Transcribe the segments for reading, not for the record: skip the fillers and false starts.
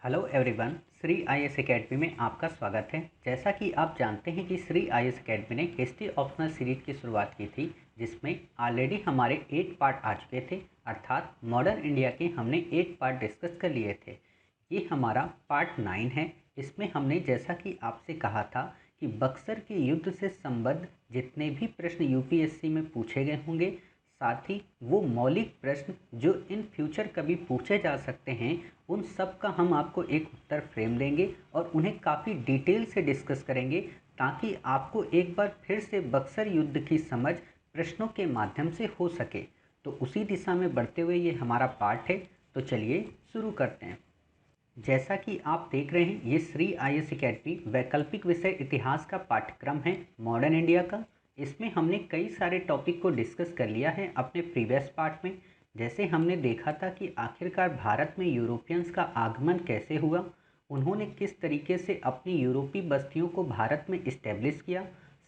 Hello everyone, Shri IAS academy में आपका स्वागत है। जैसा कि आप जानते हैं कि श्री आईएएस एकेडमी ने हिस्ट्री ऑप्शनल सीरीज की शुरुआत की थी, जिसमें ऑलरेडी हमारे 8 पार्ट आ चुके थे। अर्थात मॉडर्न इंडिया के हमने 8 पार्ट डिस्कस कर लिए थे। ये हमारा पार्ट 9 है। इसमें हमने जैसा कि आपसे कहा था कि बक्सर के युद्ध से संबद्ध जितने भी प्रश्न यूपीएससी में पूछे गए होंगे, साथ ही वो मौलिक प्रश्न जो इन फ्यूचर कभी पूछे जा सकते हैं, उन सब का हम आपको एक उत्तर फ्रेम देंगे और उन्हें काफ़ी डिटेल से डिस्कस करेंगे, ताकि आपको एक बार फिर से बक्सर युद्ध की समझ प्रश्नों के माध्यम से हो सके। तो उसी दिशा में बढ़ते हुए ये हमारा पार्ट है। तो चलिए शुरू करते हैं। जैसा कि आप देख रहे हैं, ये श्री आईएएस एकेडमी वैकल्पिक विषय इतिहास का पाठ्यक्रम है मॉडर्न इंडिया का। इसमें हमने कई सारे टॉपिक को डिस्कस कर लिया है अपने प्रीवियस पार्ट में। जैसे हमने देखा था कि आखिरकार भारत में यूरोपियंस का आगमन कैसे हुआ, उन्होंने किस तरीके से अपनी यूरोपीय बस्तियों को भारत में इस्टेब्लिश किया,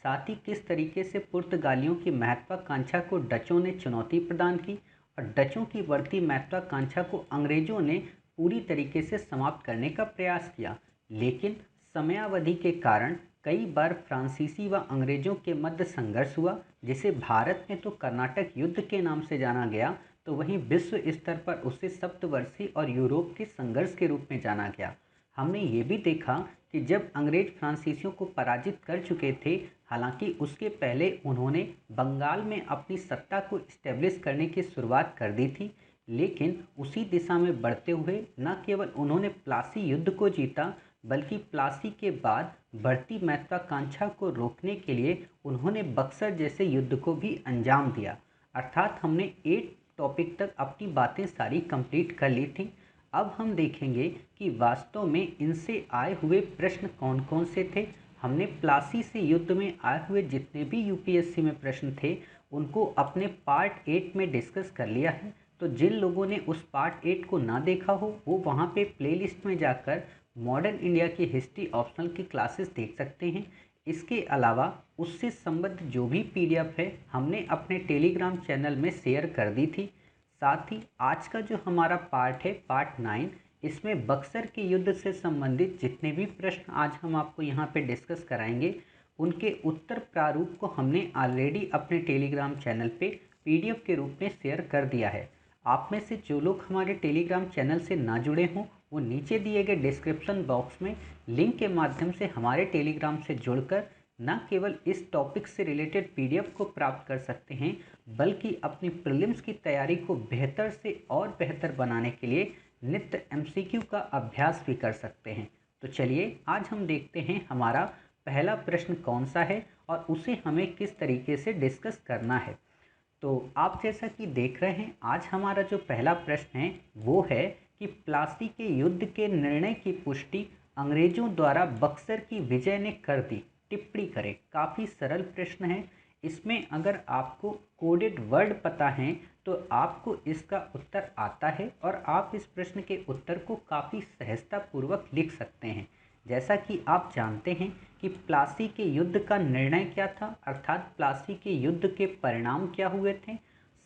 साथ ही किस तरीके से पुर्तगालियों की महत्वाकांक्षा को डचों ने चुनौती प्रदान की और डचों की बढ़ती महत्वाकांक्षा को अंग्रेजों ने पूरी तरीके से समाप्त करने का प्रयास किया। लेकिन समयावधि के कारण कई बार फ्रांसीसी व अंग्रेजों के मध्य संघर्ष हुआ, जिसे भारत में तो कर्नाटक युद्ध के नाम से जाना गया, तो वहीं विश्व स्तर पर उसे सप्तवर्षीय और यूरोप के संघर्ष के रूप में जाना गया। हमने ये भी देखा कि जब अंग्रेज फ्रांसीसियों को पराजित कर चुके थे, हालांकि उसके पहले उन्होंने बंगाल में अपनी सत्ता को इस्टेब्लिश करने की शुरुआत कर दी थी, लेकिन उसी दिशा में बढ़ते हुए न केवल उन्होंने प्लासी युद्ध को जीता, बल्कि प्लासी के बाद बढ़ती महत्वाकांक्षा को रोकने के लिए उन्होंने बक्सर जैसे युद्ध को भी अंजाम दिया। अर्थात हमने 8 टॉपिक तक अपनी बातें सारी कंप्लीट कर ली थी। अब हम देखेंगे कि वास्तव में इनसे आए हुए प्रश्न कौन कौन से थे। हमने प्लासी से युद्ध में आए हुए जितने भी यूपीएससी में प्रश्न थे, उनको अपने पार्ट 8 में डिस्कस कर लिया है। तो जिन लोगों ने उस पार्ट 8 को ना देखा हो, वो वहाँ पे प्लेलिस्ट में जाकर मॉडर्न इंडिया की हिस्ट्री ऑप्शनल की क्लासेस देख सकते हैं। इसके अलावा उससे संबद्ध जो भी पीडीएफ है, हमने अपने टेलीग्राम चैनल में शेयर कर दी थी। साथ ही आज का जो हमारा पार्ट है, पार्ट 9, इसमें बक्सर के युद्ध से संबंधित जितने भी प्रश्न आज हम आपको यहाँ पे डिस्कस कराएंगे, उनके उत्तर प्रारूप को हमने ऑलरेडी अपने टेलीग्राम चैनल पे पीडीएफ के रूप में शेयर कर दिया है। आप में से जो लोग हमारे टेलीग्राम चैनल से ना जुड़े हों, वो नीचे दिए गए डिस्क्रिप्शन बॉक्स में लिंक के माध्यम से हमारे टेलीग्राम से जुड़कर न केवल इस टॉपिक से रिलेटेड पीडीएफ को प्राप्त कर सकते हैं, बल्कि अपनी प्रीलिम्स की तैयारी को बेहतर से और बेहतर बनाने के लिए नित्य एमसीक्यू का अभ्यास भी कर सकते हैं। तो चलिए आज हम देखते हैं हमारा पहला प्रश्न कौन सा है और उसे हमें किस तरीके से डिस्कस करना है। तो आप जैसा कि देख रहे हैं, आज हमारा जो पहला प्रश्न है वो है कि प्लासी के युद्ध के निर्णय की पुष्टि अंग्रेजों द्वारा बक्सर की विजय ने कर दी, टिप्पणी करें। काफ़ी सरल प्रश्न है। इसमें अगर आपको कोडेड वर्ड पता है तो आपको इसका उत्तर आता है और आप इस प्रश्न के उत्तर को काफ़ी सहजतापूर्वक लिख सकते हैं। जैसा कि आप जानते हैं कि प्लासी के युद्ध का निर्णय क्या था, अर्थात प्लासी के युद्ध के परिणाम क्या हुए थे,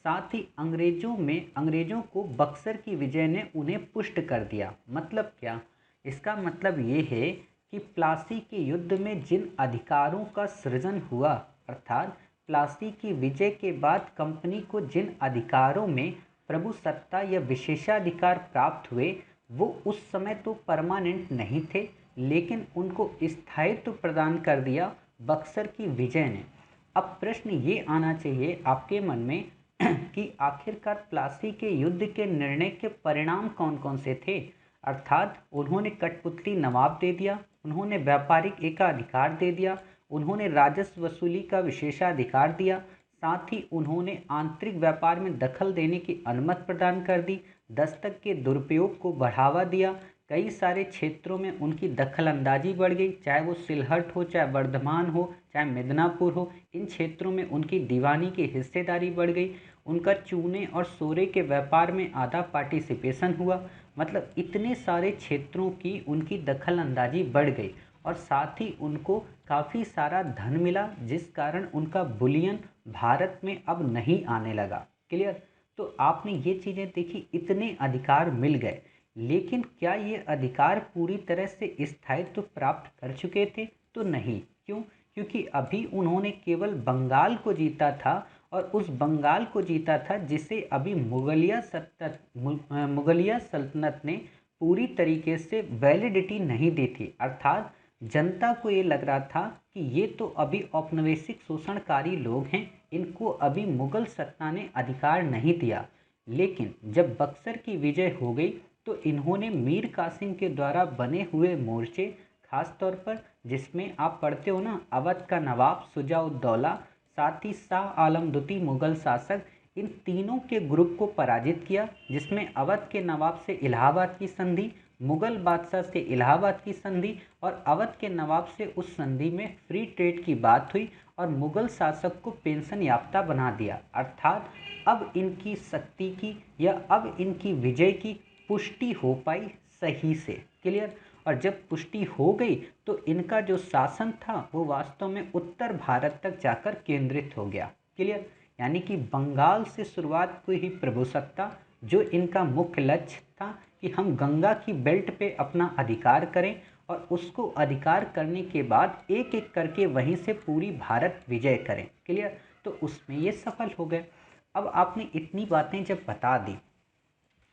साथ ही अंग्रेजों को बक्सर की विजय ने उन्हें पुष्ट कर दिया। मतलब क्या? इसका मतलब ये है कि प्लासी के युद्ध में जिन अधिकारों का सृजन हुआ, अर्थात प्लासी की विजय के बाद कंपनी को जिन अधिकारों में प्रभु सत्ता या विशेषाधिकार प्राप्त हुए, वो उस समय तो परमानेंट नहीं थे, लेकिन उनको स्थायित्व प्रदान कर दिया बक्सर की विजय ने। अब प्रश्न ये आना चाहिए आपके मन में कि आखिरकार प्लासी के युद्ध के निर्णय के परिणाम कौन कौन से थे। अर्थात उन्होंने कठपुतली नवाब दे दिया, उन्होंने व्यापारिक एकाधिकार दे दिया, उन्होंने राजस्व वसूली का विशेषाधिकार दिया, साथ ही उन्होंने आंतरिक व्यापार में दखल देने की अनुमति प्रदान कर दी, दस्तक के दुरुपयोग को बढ़ावा दिया, कई सारे क्षेत्रों में उनकी दखल अंदाजी बढ़ गई, चाहे वो सिलहट हो, चाहे वर्धमान हो, चाहे मिदनापुर हो। इन क्षेत्रों में उनकी दीवानी की हिस्सेदारी बढ़ गई, उनका चूने और सोरे के व्यापार में आधा पार्टिसिपेशन हुआ। मतलब इतने सारे क्षेत्रों की उनकी दखल अंदाजी बढ़ गई और साथ ही उनको काफ़ी सारा धन मिला, जिस कारण उनका बुलियन भारत में अब नहीं आने लगा। क्लियर? तो आपने ये चीज़ें देखी, इतने अधिकार मिल गए। लेकिन क्या ये अधिकार पूरी तरह से स्थायित्व प्राप्त कर चुके थे? तो नहीं। क्यों? क्योंकि अभी उन्होंने केवल बंगाल को जीता था, और उस बंगाल को जीता था जिसे अभी मुगलिया सल्तनत ने पूरी तरीके से वैलिडिटी नहीं दी थी। अर्थात जनता को ये लग रहा था कि ये तो अभी औपनिवेशिक शोषणकारी लोग हैं, इनको अभी मुगल सत्ता ने अधिकार नहीं दिया। लेकिन जब बक्सर की विजय हो गई तो इन्होंने मीर कासिम के द्वारा बने हुए मोर्चे, खास तौर पर जिसमें आप पढ़ते हो ना, अवध का नवाब शुजा-उद-दौला, साथ ही शाह आलम द्वितीय मुगल शासक, इन तीनों के ग्रुप को पराजित किया, जिसमें अवध के नवाब से इलाहाबाद की संधि, मुगल बादशाह से इलाहाबाद की संधि और अवध के नवाब से उस संधि में फ्री ट्रेड की बात हुई और मुगल शासक को पेंशन याफ्ता बना दिया। अर्थात अब इनकी शक्ति की या अब इनकी विजय की पुष्टि हो पाई सही से। क्लियर? और जब पुष्टि हो गई तो इनका जो शासन था वो वास्तव में उत्तर भारत तक जाकर केंद्रित हो गया। क्लियर? यानी कि बंगाल से शुरुआत हुई ही प्रभुसत्ता, जो इनका मुख्य लक्ष्य था कि हम गंगा की बेल्ट पे अपना अधिकार करें और उसको अधिकार करने के बाद एक एक करके वहीं से पूरी भारत विजय करें। क्लियर? तो उसमें ये सफल हो गए। अब आपने इतनी बातें जब बता दी,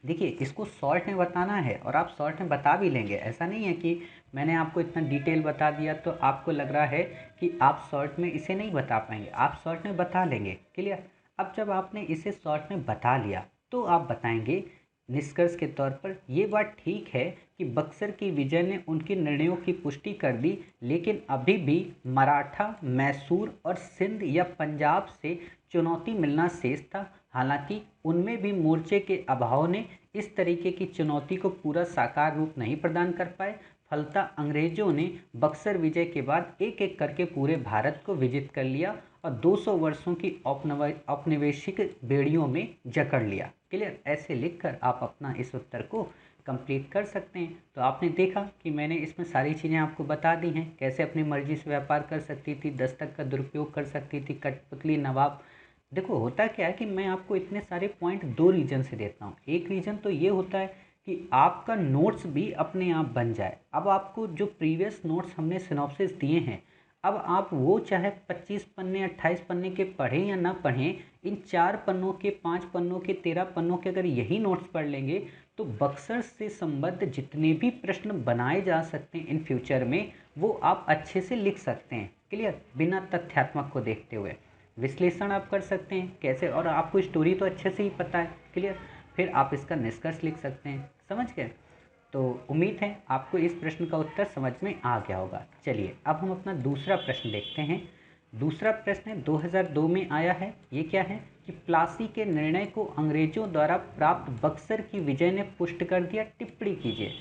देखिए इसको शॉर्ट में बताना है और आप शॉर्ट में बता भी लेंगे। ऐसा नहीं है कि मैंने आपको इतना डिटेल बता दिया तो आपको लग रहा है कि आप शॉर्ट में इसे नहीं बता पाएंगे, आप शॉर्ट में बता लेंगे। क्लियर? अब जब आपने इसे शॉर्ट में बता लिया तो आप बताएंगे निष्कर्ष के तौर पर ये बात ठीक है कि बक्सर की विजय ने उनके निर्णयों की पुष्टि कर दी, लेकिन अभी भी मराठा, मैसूर और सिंध या पंजाब से चुनौती मिलना शेष था। हालांकि उनमें भी मोर्चे के अभाव ने इस तरीके की चुनौती को पूरा साकार रूप नहीं प्रदान कर पाए। फलतः अंग्रेजों ने बक्सर विजय के बाद एक एक करके पूरे भारत को विजित कर लिया और 200 वर्षों की औपनिवेशिक बेड़ियों में जकड़ लिया। क्लियर? ऐसे लिखकर आप अपना इस उत्तर को कंप्लीट कर सकते हैं। तो आपने देखा कि मैंने इसमें सारी चीज़ें आपको बता दी हैं, कैसे अपनी मर्जी से व्यापार कर सकती थी, दस्तक का दुरुपयोग कर सकती थी, कठपुतली नवाब। देखो होता क्या है कि मैं आपको इतने सारे पॉइंट दो रीजन से देता हूँ। एक रीजन तो ये होता है कि आपका नोट्स भी अपने आप बन जाए। अब आपको जो प्रीवियस नोट्स हमने सिनॉप्सिस दिए हैं, अब आप वो चाहे 25 पन्ने 28 पन्ने के पढ़ें या ना पढ़ें, इन 4 पन्नों के, 5 पन्नों के, 13 पन्नों के अगर यही नोट्स पढ़ लेंगे तो बक्सर से संबद्ध जितने भी प्रश्न बनाए जा सकते हैं इन फ्यूचर में, वो आप अच्छे से लिख सकते हैं। क्लियर? बिना तथ्यात्मक को देखते हुए विश्लेषण आप कर सकते हैं कैसे, और आपको स्टोरी तो अच्छे से ही पता है। क्लियर? फिर आप इसका निष्कर्ष लिख सकते हैं। समझ गए? तो उम्मीद है आपको इस प्रश्न का उत्तर समझ में आ गया होगा। चलिए अब हम अपना दूसरा प्रश्न देखते हैं। दूसरा प्रश्न 2002 में आया है। ये क्या है कि प्लासी के निर्णय को अंग्रेजों द्वारा प्राप्त बक्सर की विजय ने पुष्ट कर दिया, टिप्पणी कीजिए।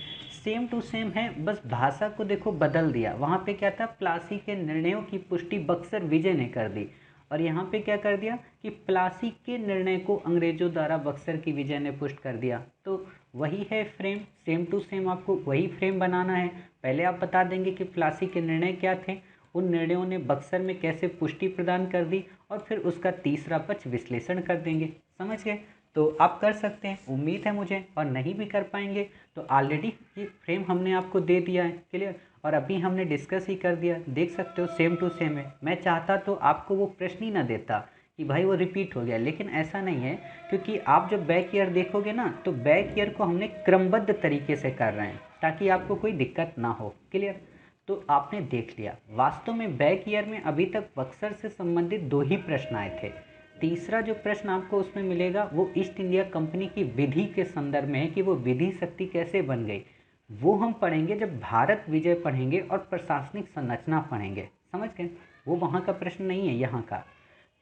सेम टू सेम है, बस भाषा को देखो बदल दिया। वहाँ पे क्या था, प्लासी के निर्णयों की पुष्टि बक्सर विजय ने कर दी, और यहाँ पे क्या कर दिया कि प्लासी के निर्णय को अंग्रेजों द्वारा बक्सर की विजय ने पुष्ट कर दिया। तो वही है फ्रेम, सेम टू सेम आपको वही फ्रेम बनाना है। पहले आप बता देंगे कि प्लासी के निर्णय क्या थे, उन निर्णयों ने बक्सर में कैसे पुष्टि प्रदान कर दी, और फिर उसका तीसरा पक्ष विश्लेषण कर देंगे। समझ गए? तो आप कर सकते हैं, उम्मीद है मुझे। और नहीं भी कर पाएंगे तो ऑलरेडी ये फ्रेम हमने आपको दे दिया है। क्लियर? और अभी हमने डिस्कस ही कर दिया, देख सकते हो सेम टू सेम है। मैं चाहता तो आपको वो प्रश्न ही ना देता कि भाई वो रिपीट हो गया, लेकिन ऐसा नहीं है, क्योंकि आप जब बैक ईयर देखोगे ना तो बैक ईयर को हमने क्रमबद्ध तरीके से कर रहे हैं ताकि आपको कोई दिक्कत ना हो। क्लियर? तो आपने देख लिया, वास्तव में बैक ईयर में अभी तक बक्सर से संबंधित 2 ही प्रश्न आए थे। तीसरा जो प्रश्न आपको उसमें मिलेगा वो ईस्ट इंडिया कंपनी की विधि के संदर्भ में है कि वो विधि शक्ति कैसे बन गई। वो हम पढ़ेंगे जब भारत विजय पढ़ेंगे और प्रशासनिक संरचना पढ़ेंगे। समझ गए? वो वहाँ का प्रश्न नहीं है, यहाँ का।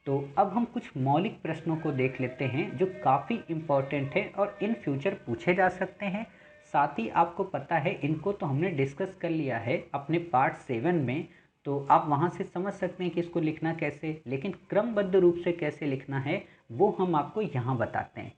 तो अब हम कुछ मौलिक प्रश्नों को देख लेते हैं जो काफ़ी इम्पोर्टेंट है और इन फ्यूचर पूछे जा सकते हैं। साथ ही आपको पता है इनको तो हमने डिस्कस कर लिया है अपने पार्ट 7 में, तो आप वहाँ से समझ सकते हैं कि इसको लिखना कैसे, लेकिन क्रमबद्ध रूप से कैसे लिखना है वो हम आपको यहाँ बताते हैं।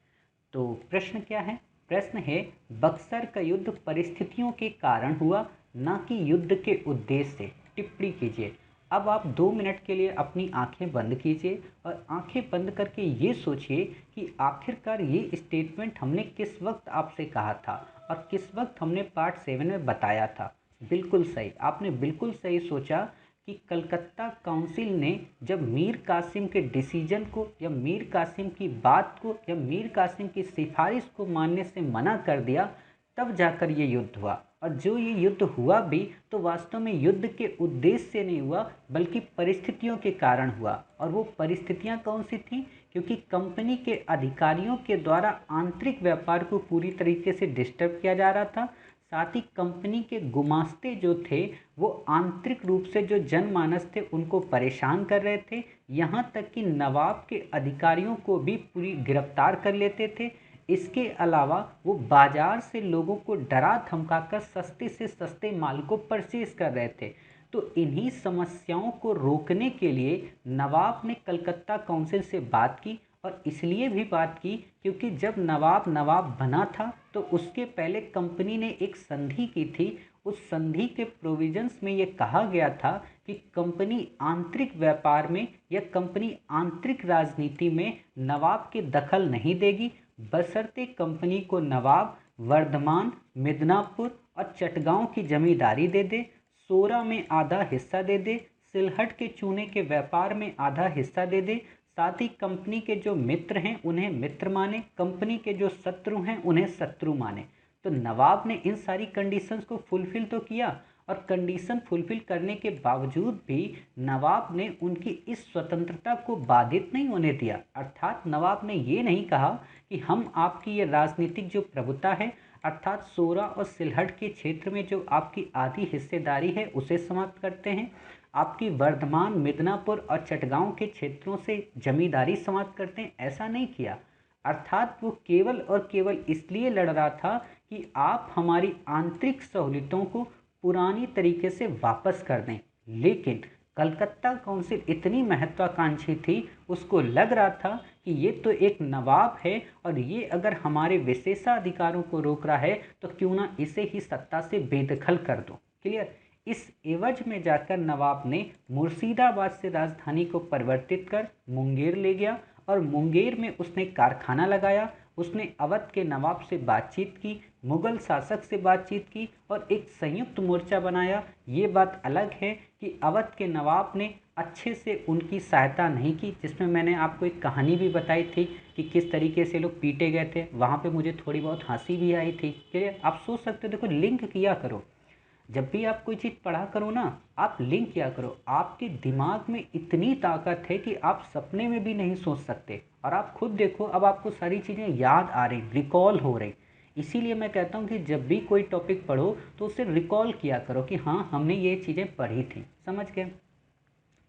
तो प्रश्न क्या है? प्रश्न है, बक्सर का युद्ध परिस्थितियों के कारण हुआ, ना कि युद्ध के उद्देश्य से, टिप्पणी कीजिए। अब आप 2 मिनट के लिए अपनी आंखें बंद कीजिए और आंखें बंद करके ये सोचिए कि आखिरकार ये स्टेटमेंट हमने किस वक्त आपसे कहा था और किस वक्त हमने पार्ट 7 में बताया था। बिल्कुल सही, आपने बिल्कुल सही सोचा कि कलकत्ता काउंसिल ने जब मीर कासिम के डिसीजन को या मीर कासिम की बात को या मीर कासिम की सिफारिश को मानने से मना कर दिया, तब जाकर ये युद्ध हुआ। और जो ये युद्ध हुआ भी तो वास्तव में युद्ध के उद्देश्य से नहीं हुआ, बल्कि परिस्थितियों के कारण हुआ। और वो परिस्थितियां कौन सी थीं? क्योंकि कंपनी के अधिकारियों के द्वारा आंतरिक व्यापार को पूरी तरीके से डिस्टर्ब किया जा रहा था। साथ ही कंपनी के गुमास्ते जो थे वो आंतरिक रूप से जो जनमानस थे उनको परेशान कर रहे थे। यहाँ तक कि नवाब के अधिकारियों को भी पूरी गिरफ्तार कर लेते थे। इसके अलावा वो बाजार से लोगों को डरा धमकाकर सस्ते से सस्ते माल को परचेज कर रहे थे। तो इन्हीं समस्याओं को रोकने के लिए नवाब ने कलकत्ता काउंसिल से बात की। और इसलिए भी बात की क्योंकि जब नवाब बना था तो उसके पहले कंपनी ने एक संधि की थी। उस संधि के प्रोविजंस में ये कहा गया था कि कंपनी आंतरिक व्यापार में या कंपनी आंतरिक राजनीति में नवाब के दखल नहीं देगी, बशर्ते कंपनी को नवाब वर्धमान, मिदनापुर और चटगांव की जमींदारी दे दे, सोरा में आधा हिस्सा दे दे, सिलहट के चूने के व्यापार में आधा हिस्सा दे दे। साथ ही कंपनी के जो मित्र हैं उन्हें मित्र माने, कंपनी के जो शत्रु हैं उन्हें शत्रु माने। तो नवाब ने इन सारी कंडीशंस को फुलफिल तो किया, और कंडीशन फुलफिल करने के बावजूद भी नवाब ने उनकी इस स्वतंत्रता को बाधित नहीं होने दिया। अर्थात नवाब ने ये नहीं कहा कि हम आपकी ये राजनीतिक जो प्रभुता है, अर्थात सोरा और सिलहट के क्षेत्र में जो आपकी आधी हिस्सेदारी है उसे समाप्त करते हैं, आपकी वर्धमान, मिदनापुर और चटगांव के क्षेत्रों से जमींदारी समाप्त करते हैं, ऐसा नहीं किया। अर्थात वो केवल और केवल इसलिए लड़ रहा था कि आप हमारी आंतरिक सहूलियतों को पुरानी तरीके से वापस कर दें। लेकिन कलकत्ता काउंसिल इतनी महत्वाकांक्षी थी, उसको लग रहा था कि ये तो एक नवाब है और ये अगर हमारे विशेषाधिकारों को रोक रहा है तो क्यों ना इसे ही सत्ता से बेदखल कर दो। क्लियर? इस एवज में जाकर नवाब ने मुर्शिदाबाद से राजधानी को परिवर्तित कर मुंगेर ले गया और मुंगेर में उसने कारखाना लगाया। उसने अवध के नवाब से बातचीत की, मुगल शासक से बातचीत की और एक संयुक्त मोर्चा बनाया। ये बात अलग है कि अवध के नवाब ने अच्छे से उनकी सहायता नहीं की, जिसमें मैंने आपको एक कहानी भी बताई थी कि किस तरीके से लोग पीटे गए थे। वहाँ पे मुझे थोड़ी बहुत हंसी भी आई थी। क्लियर? आप सोच सकते हो, देखो लिंक किया करो। जब भी आप कोई चीज़ पढ़ा करो ना, आप लिंक किया करो। आपके दिमाग में इतनी ताकत है कि आप सपने में भी नहीं सोच सकते। और आप खुद देखो, अब आपको सारी चीज़ें याद आ रही, रिकॉल हो रही। इसीलिए मैं कहता हूँ कि जब भी कोई टॉपिक पढ़ो तो उसे रिकॉल किया करो कि हाँ, हमने ये चीज़ें पढ़ी थी। समझ गए?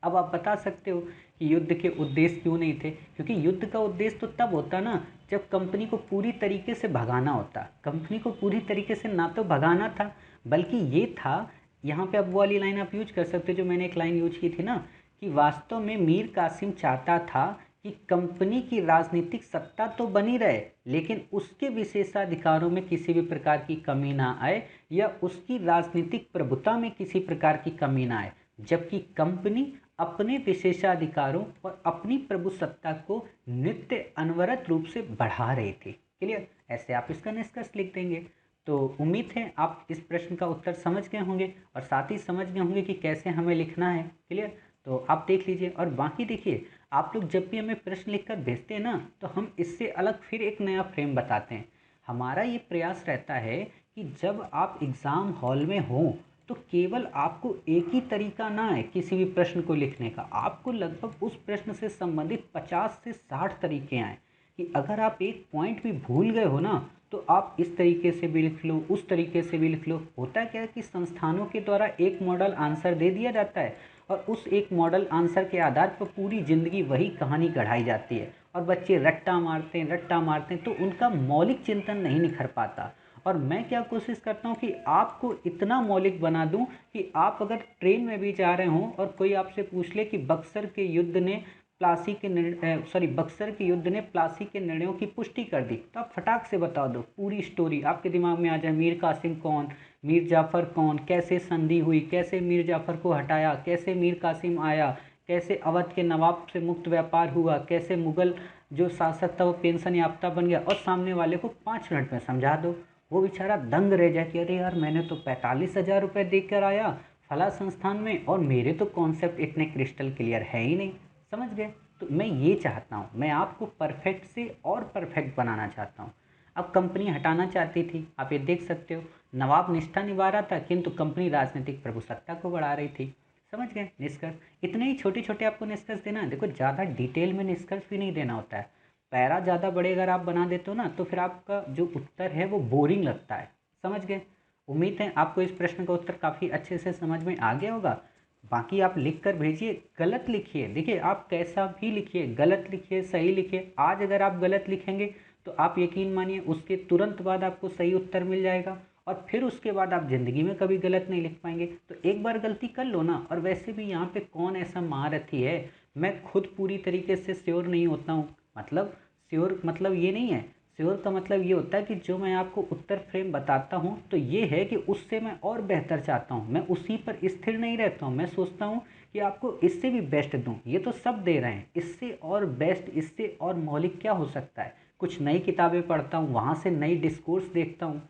अब आप बता सकते हो कि युद्ध के उद्देश्य क्यों नहीं थे? क्योंकि युद्ध का उद्देश्य तो तब होता ना जब कंपनी को पूरी तरीके से भगाना होता। कंपनी को पूरी तरीके से ना तो भगाना था, बल्कि ये था, यहाँ पे अब वो वाली लाइन आप यूज कर सकते हो जो मैंने एक लाइन यूज की थी ना, कि वास्तव में मीर कासिम चाहता था कि कंपनी की राजनीतिक सत्ता तो बनी रहे, लेकिन उसके विशेषाधिकारों में किसी भी प्रकार की कमी ना आए या उसकी राजनीतिक प्रभुता में किसी प्रकार की कमी ना आए, जबकि कंपनी अपने विशेषाधिकारों और अपनी प्रभुसत्ता को नित्य अनवरत रूप से बढ़ा रहे थे। क्लियर? ऐसे आप इसका निष्कर्ष लिख देंगे। तो उम्मीद है आप इस प्रश्न का उत्तर समझ गए होंगे और साथ ही समझ गए होंगे कि कैसे हमें लिखना है। क्लियर? तो आप देख लीजिए। और बाकी देखिए, आप लोग जब भी हमें प्रश्न लिखकर भेजते हैं ना, तो हम इससे अलग फिर एक नया फ्रेम बताते हैं। हमारा ये प्रयास रहता है कि जब आप एग्ज़ाम हॉल में हों तो केवल आपको एक ही तरीका ना है किसी भी प्रश्न को लिखने का, आपको लगभग उस प्रश्न से संबंधित 50 से 60 तरीके आए कि अगर आप एक पॉइंट भी भूल गए हो ना तो आप इस तरीके से भी लिख लो, उस तरीके से भी लिख लो। होता क्या है कि संस्थानों के द्वारा एक मॉडल आंसर दे दिया जाता है और उस एक मॉडल आंसर के आधार पर पूरी ज़िंदगी वही कहानी गढ़ाई जाती है और बच्चे रट्टा मारते हैं तो उनका मौलिक चिंतन नहीं निखर पाता। और मैं क्या कोशिश करता हूँ कि आपको इतना मौलिक बना दूँ कि आप अगर ट्रेन में भी जा रहे हों और कोई आपसे पूछ ले कि बक्सर के युद्ध ने बक्सर के युद्ध ने प्लासी के निर्णयों की पुष्टि कर दी, तो आप फटाक से बता दो, पूरी स्टोरी आपके दिमाग में आ जाए। मीर कासिम कौन, मीर जाफ़र कौन, कैसे संधि हुई, कैसे मीर जाफ़र को हटाया, कैसे मीर कासिम आया, कैसे अवध के नवाब से मुक्त व्यापार हुआ, कैसे मुगल जो शासक था वो पेंशन याफ्ता बन गया, और सामने वाले को 5 मिनट में समझा दो। वो बेचारा दंग रह जाए कि अरे यार मैंने तो 45,000 रुपये दे कर आया फला संस्थान में और मेरे तो कॉन्सेप्ट इतने क्रिस्टल क्लियर है ही नहीं। समझ गए? तो मैं ये चाहता हूँ, मैं आपको परफेक्ट से और परफेक्ट बनाना चाहता हूँ। अब कंपनी हटाना चाहती थी, आप ये देख सकते हो, नवाब निष्ठा निभा रहा था किंतु कंपनी राजनीतिक प्रभुसत्ता को बढ़ा रही थी। समझ गए निष्कर्ष? इतने ही छोटे छोटे आपको निष्कर्ष देना है। देखो ज़्यादा डिटेल में निष्कर्ष भी नहीं देना होता है। पैरा ज़्यादा बड़े अगर आप बना देते हो ना तो फिर आपका जो उत्तर है वो बोरिंग लगता है। समझ गए? उम्मीद है आपको इस प्रश्न का उत्तर काफ़ी अच्छे से समझ में आ गया होगा। बाकी आप लिख कर भेजिए, गलत लिखिए, देखिए आप कैसा भी लिखिए, गलत लिखिए सही लिखिए। आज अगर आप गलत लिखेंगे तो आप यकीन मानिए उसके तुरंत बाद आपको सही उत्तर मिल जाएगा और फिर उसके बाद आप ज़िंदगी में कभी गलत नहीं लिख पाएंगे। तो एक बार गलती कर लो ना। और वैसे भी यहाँ पे कौन ऐसा महारथी है, मैं खुद पूरी तरीके से श्योर नहीं होता हूँ। मतलब श्योर मतलब ये नहीं है, श्योर का मतलब ये होता है कि जो मैं आपको उत्तर फ्रेम बताता हूँ तो ये है कि उससे मैं और बेहतर चाहता हूँ, मैं उसी पर स्थिर नहीं रहता हूँ। मैं सोचता हूँ कि आपको इससे भी बेस्ट दूँ। ये तो सब दे रहे हैं, इससे और बेस्ट, इससे और मौलिक क्या हो सकता है। कुछ नई किताबें पढ़ता हूँ, वहाँ से नई डिस्कोर्स देखता हूँ।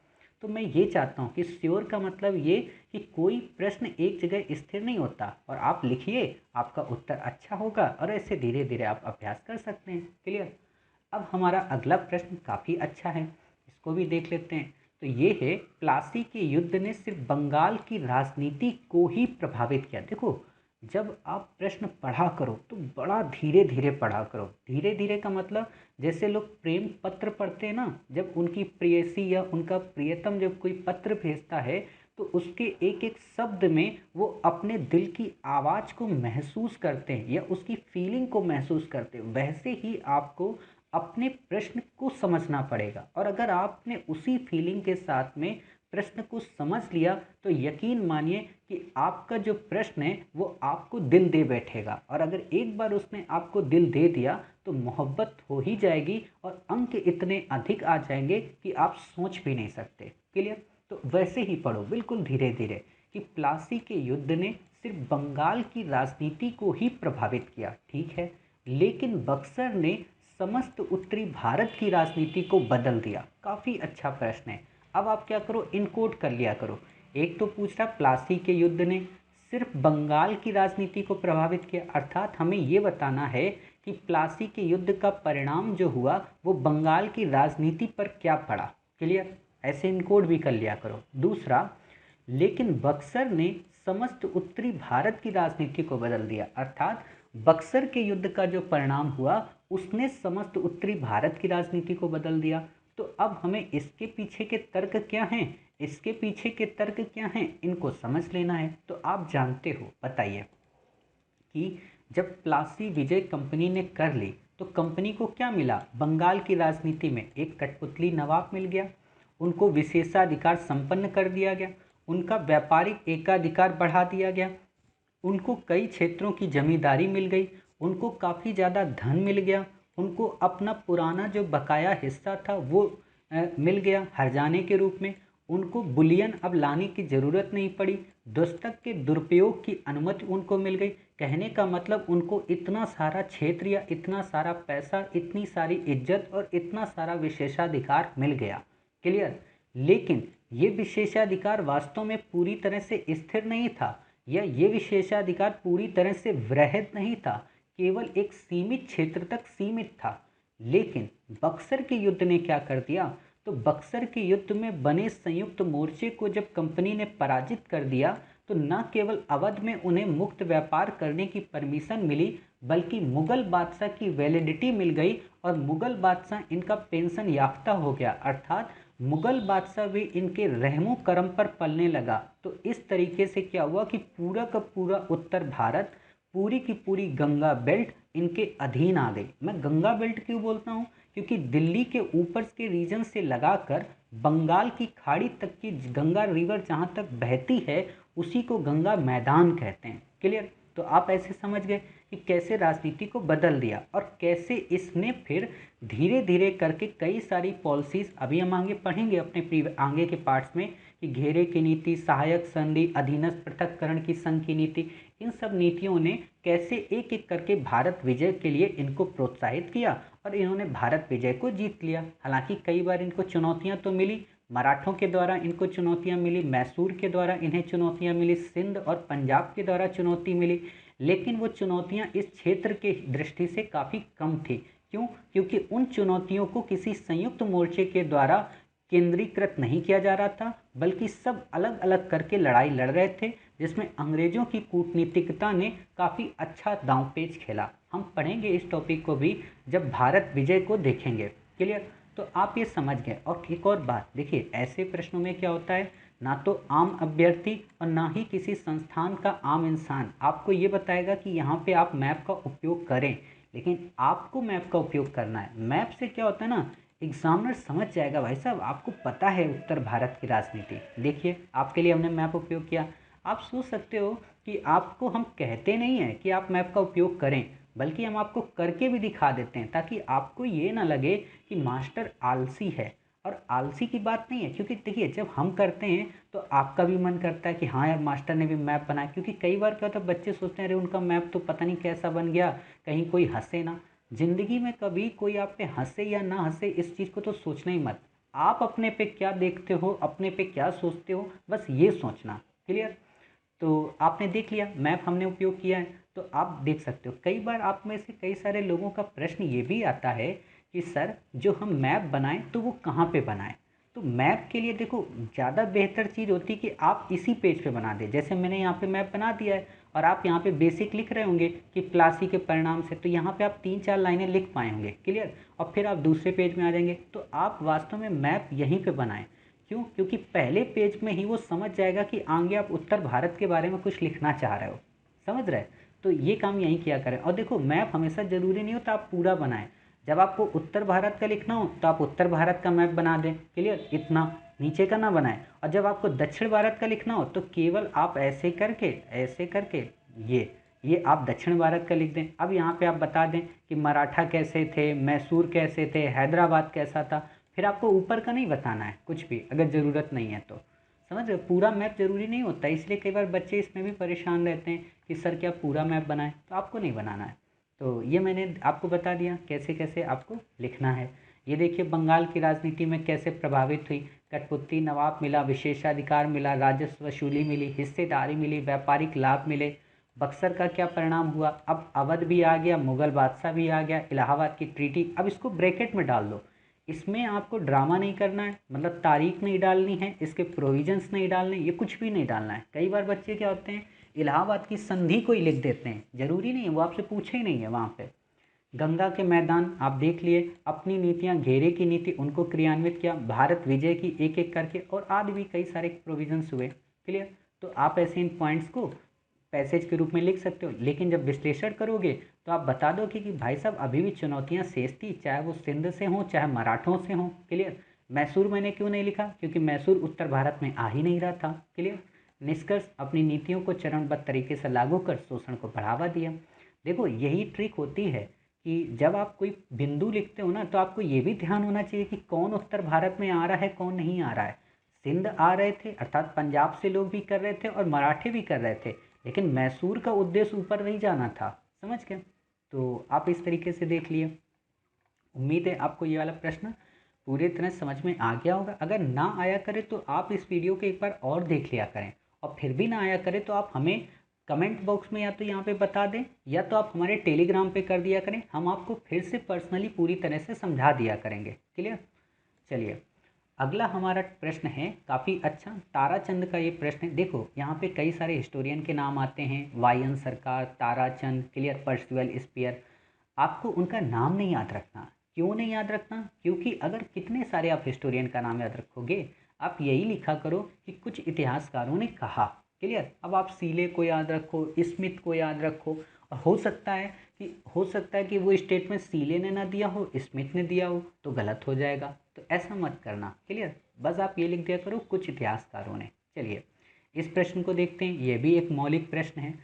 तो मैं ये चाहता हूँ कि श्योर का मतलब ये कि कोई प्रश्न एक जगह स्थिर नहीं होता। और आप लिखिए, आपका उत्तर अच्छा होगा और ऐसे धीरे धीरे आप अभ्यास कर सकते हैं। क्लियर? अब हमारा अगला प्रश्न काफ़ी अच्छा है, इसको भी देख लेते हैं। तो ये है, प्लासी के युद्ध ने सिर्फ बंगाल की राजनीति को ही प्रभावित किया। देखो, जब आप प्रश्न पढ़ा करो तो बड़ा धीरे धीरे पढ़ा करो। धीरे धीरे का मतलब जैसे लोग प्रेम पत्र पढ़ते हैं ना, जब उनकी प्रेयसी या उनका प्रियतम जब कोई पत्र भेजता है तो उसके एक एक शब्द में वो अपने दिल की आवाज़ को महसूस करते हैं या उसकी फीलिंग को महसूस करते हैं। वैसे ही आपको अपने प्रश्न को समझना पड़ेगा। और अगर आपने उसी फीलिंग के साथ में प्रश्न को समझ लिया तो यकीन मानिए कि आपका जो प्रश्न है वो आपको दिल दे बैठेगा। और अगर एक बार उसने आपको दिल दे दिया तो मोहब्बत हो ही जाएगी और अंक इतने अधिक आ जाएंगे कि आप सोच भी नहीं सकते। क्लियर? तो वैसे ही पढ़ो बिल्कुल धीरे धीरे कि प्लासी के युद्ध ने सिर्फ बंगाल की राजनीति को ही प्रभावित किया, ठीक है, लेकिन बक्सर ने समस्त उत्तरी भारत की राजनीति को बदल दिया। काफ़ी अच्छा प्रश्न है। अब आप क्या करो, इनकोड कर लिया करो। एक तो पूछ रहा प्लासी के युद्ध ने सिर्फ बंगाल की राजनीति को प्रभावित किया, अर्थात हमें ये बताना है कि प्लासी के युद्ध का परिणाम जो हुआ वो बंगाल की राजनीति पर क्या पड़ा। क्लियर? ऐसे इनकोड भी कर लिया करो। दूसरा, लेकिन बक्सर ने समस्त उत्तरी भारत की राजनीति को बदल दिया, अर्थात बक्सर के युद्ध का जो परिणाम हुआ उसने समस्त उत्तरी भारत की राजनीति को बदल दिया। तो अब हमें इसके पीछे के तर्क क्या हैं, इसके पीछे के तर्क क्या हैं, इनको समझ लेना है। तो आप जानते हो, बताइए कि जब प्लासी विजय कंपनी ने कर ली तो कंपनी को क्या मिला? बंगाल की राजनीति में एक कठपुतली नवाब मिल गया, उनको विशेषाधिकार संपन्न कर दिया गया, उनका व्यापारिक एकाधिकार बढ़ा दिया गया, उनको कई क्षेत्रों की जमींदारी मिल गई, उनको काफ़ी ज़्यादा धन मिल गया, उनको अपना पुराना जो बकाया हिस्सा था वो मिल गया हर्जाने के रूप में, उनको बुलियन अब लाने की ज़रूरत नहीं पड़ी, दस्तक के दुरुपयोग की अनुमति उनको मिल गई। कहने का मतलब उनको इतना सारा क्षेत्र या इतना सारा पैसा, इतनी सारी इज्जत और इतना सारा विशेषाधिकार मिल गया। क्लियर? लेकिन ये विशेषाधिकार वास्तव में पूरी तरह से स्थिर नहीं था या ये विशेषाधिकार पूरी तरह से वृहद नहीं था, केवल एक सीमित क्षेत्र तक सीमित था। लेकिन बक्सर के युद्ध ने क्या कर दिया? तो बक्सर के युद्ध में बने संयुक्त मोर्चे को जब कंपनी ने पराजित कर दिया तो न केवल अवध में उन्हें मुक्त व्यापार करने की परमिशन मिली बल्कि मुगल बादशाह की वैलिडिटी मिल गई और मुगल बादशाह इनका पेंशन याफ्ता हो गया, अर्थात मुगल बादशाह भी इनके रहमो करम पर पलने लगा। तो इस तरीके से क्या हुआ कि पूरा का पूरा उत्तर भारत, पूरी की पूरी गंगा बेल्ट इनके अधीन आ गई। मैं गंगा बेल्ट क्यों बोलता हूँ? क्योंकि दिल्ली के ऊपर के रीजन से लगाकर बंगाल की खाड़ी तक की गंगा रिवर जहाँ तक बहती है उसी को गंगा मैदान कहते हैं। क्लियर? तो आप ऐसे समझ गए कि कैसे राजनीति को बदल दिया और कैसे इसने फिर धीरे धीरे करके कई सारी पॉलिसीज, अभी हम आगे पढ़ेंगे अपने आगे के पार्ट्स में कि घेरे की नीति, सहायक संधि, अधीनस्थ पृथक्करण की संघ की नीति, इन सब नीतियों ने कैसे एक एक करके भारत विजय के लिए इनको प्रोत्साहित किया और इन्होंने भारत विजय को जीत लिया। हालांकि कई बार इनको चुनौतियां तो मिली, मराठों के द्वारा इनको चुनौतियाँ मिली, मैसूर के द्वारा इन्हें चुनौतियाँ मिली, सिंध और पंजाब के द्वारा चुनौती मिली, लेकिन वो चुनौतियाँ इस क्षेत्र के दृष्टि से काफ़ी कम थी। क्यों? क्योंकि उन चुनौतियों को किसी संयुक्त मोर्चे के द्वारा केंद्रीकृत नहीं किया जा रहा था, बल्कि सब अलग अलग करके लड़ाई लड़ रहे थे, जिसमें अंग्रेजों की कूटनीतिकता ने काफ़ी अच्छा दांवपेच खेला। हम पढ़ेंगे इस टॉपिक को भी जब भारत विजय को देखेंगे। क्लियर? तो आप ये समझ गए। और एक और बात देखिए, ऐसे प्रश्नों में क्या होता है, ना तो आम अभ्यर्थी और ना ही किसी संस्थान का आम इंसान आपको ये बताएगा कि यहाँ पे आप मैप का उपयोग करें, लेकिन आपको मैप का उपयोग करना है। मैप से क्या होता है ना, एग्जामिनर समझ जाएगा भाई साहब आपको पता है उत्तर भारत की राजनीति। देखिए आपके लिए हमने मैप उपयोग किया। आप सोच सकते हो कि आपको हम कहते नहीं हैं कि आप मैप का उपयोग करें, बल्कि हम आपको करके भी दिखा देते हैं, ताकि आपको ये ना लगे कि मास्टर आलसी है। और आलसी की बात नहीं है, क्योंकि देखिए जब हम करते हैं तो आपका भी मन करता है कि हाँ यार मास्टर ने भी मैप बनाया, क्योंकि कई बार क्या होता है बच्चे सोचते हैं अरे उनका मैप तो पता नहीं कैसा बन गया, कहीं कोई हंसे ना। ज़िंदगी में कभी कोई आप पे हंसे या ना हंसे इस चीज़ को तो सोचना ही मत। आप अपने पे क्या देखते हो, अपने पे क्या सोचते हो, बस ये सोचना। क्लियर? तो आपने देख लिया मैप हमने उपयोग किया है, तो आप देख सकते हो कई बार आप में से कई सारे लोगों का प्रश्न ये भी आता है कि सर जो हम मैप बनाएं तो वो कहाँ पे बनाएं। तो मैप के लिए देखो ज़्यादा बेहतर चीज़ होती है कि आप इसी पेज पे बना दें। जैसे मैंने यहाँ पे मैप बना दिया है और आप यहाँ पे बेसिक लिख रहे होंगे कि प्लासी के परिणाम से, तो यहाँ पे आप 3-4 लाइनें लिख पाए होंगे। क्लियर? और फिर आप दूसरे पेज में आ जाएंगे, तो आप वास्तव में मैप यहीं पे बनाएं। क्यों? क्योंकि पहले पेज में ही वो समझ जाएगा कि आगे आप उत्तर भारत के बारे में कुछ लिखना चाह रहे हो। समझ रहे? तो ये काम यहीं किया करें। और देखो मैप हमेशा ज़रूरी नहीं होता आप पूरा बनाएं। जब आपको उत्तर भारत का लिखना हो तो आप उत्तर भारत का मैप बना दें। क्लियर? इतना नीचे का ना बनाएं। और जब आपको दक्षिण भारत का लिखना हो तो केवल आप ऐसे करके ये आप दक्षिण भारत का लिख दें। अब यहाँ पे आप बता दें कि मराठा कैसे थे, मैसूर कैसे थे, हैदराबाद कैसा था। फिर आपको ऊपर का नहीं बताना है कुछ भी, अगर ज़रूरत नहीं है तो। समझ रहे? पूरा मैप ज़रूरी नहीं होता, इसलिए कई बार बच्चे इसमें भी परेशान रहते हैं कि सर क्या पूरा मैप बनाएं, तो आपको नहीं बनाना है। तो ये मैंने आपको बता दिया कैसे कैसे आपको लिखना है। ये देखिए बंगाल की राजनीति में कैसे प्रभावित हुई। कठपुतली नवाब मिला, विशेषाधिकार मिला, राजस्व वसूली मिली, हिस्सेदारी मिली, व्यापारिक लाभ मिले। बक्सर का क्या परिणाम हुआ? अब अवध भी आ गया, मुगल बादशाह भी आ गया, इलाहाबाद की ट्रीटी। अब इसको ब्रैकेट में डाल दो। इसमें आपको ड्रामा नहीं करना है, मतलब तारीख नहीं डालनी है, इसके प्रोविजंस नहीं डालने, ये कुछ भी नहीं डालना है। कई बार बच्चे क्या होते हैं इलाहाबाद की संधि को ही लिख देते हैं, जरूरी नहीं है, वो आपसे पूछे ही नहीं है वहाँ पे। गंगा के मैदान आप देख लिए, अपनी नीतियाँ, घेरे की नीति उनको क्रियान्वित किया, भारत विजय की एक एक करके, और आदि भी कई सारे प्रोविजंस हुए। क्लियर? तो आप ऐसे इन पॉइंट्स को पैसेज के रूप में लिख सकते हो, लेकिन जब विश्लेषण करोगे तो आप बता दो कि भाई साहब अभी भी चुनौतियां शेष थी, चाहे वो सिंध से हों चाहे मराठों से हों। क्लियर? मैसूर मैंने क्यों नहीं लिखा? क्योंकि मैसूर उत्तर भारत में आ ही नहीं रहा था। क्लियर? निष्कर्ष, अपनी नीतियों को चरणबद्ध तरीके से लागू कर शोषण को बढ़ावा दिया। देखो यही ट्रिक होती है कि जब आप कोई बिंदु लिखते हो ना, तो आपको ये भी ध्यान होना चाहिए कि कौन उत्तर भारत में आ रहा है कौन नहीं आ रहा है। सिंध आ रहे थे अर्थात पंजाब से लोग भी कर रहे थे और मराठे भी कर रहे थे, लेकिन मैसूर का उद्देश्य ऊपर नहीं जाना था। समझ गए? तो आप इस तरीके से देख लिए। उम्मीद है आपको ये वाला प्रश्न पूरी तरह समझ में आ गया होगा। अगर ना आया करे तो आप इस वीडियो को एक बार और देख लिया करें, और फिर भी ना आया करे तो आप हमें कमेंट बॉक्स में या तो यहाँ पे बता दें, या तो आप हमारे टेलीग्राम पे कर दिया करें, हम आपको फिर से पर्सनली पूरी तरह से समझा दिया करेंगे। क्लियर? चलिए अगला हमारा प्रश्न है काफ़ी अच्छा, ताराचंद का ये प्रश्न है। देखो यहाँ पे कई सारे हिस्टोरियन के नाम आते हैं, वाई.एन. सरकार, ताराचंद, क्लियर, पर्सिवल स्पेयर। आपको उनका नाम नहीं याद रखना। क्यों नहीं याद रखना? क्योंकि अगर कितने सारे आप हिस्टोरियन का नाम याद रखोगे, आप यही लिखा करो कि कुछ इतिहासकारों ने कहा। क्लियर? अब आप सीले को याद रखो, स्मिथ को याद रखो, और हो सकता है कि वो स्टेटमेंट सीले ने ना दिया हो, स्मिथ ने दिया हो, तो गलत हो जाएगा। तो ऐसा मत करना। क्लियर? बस आप ये लिख दिया करो कुछ इतिहासकारों ने। चलिए इस प्रश्न को देखते हैं, ये भी एक मौलिक प्रश्न है।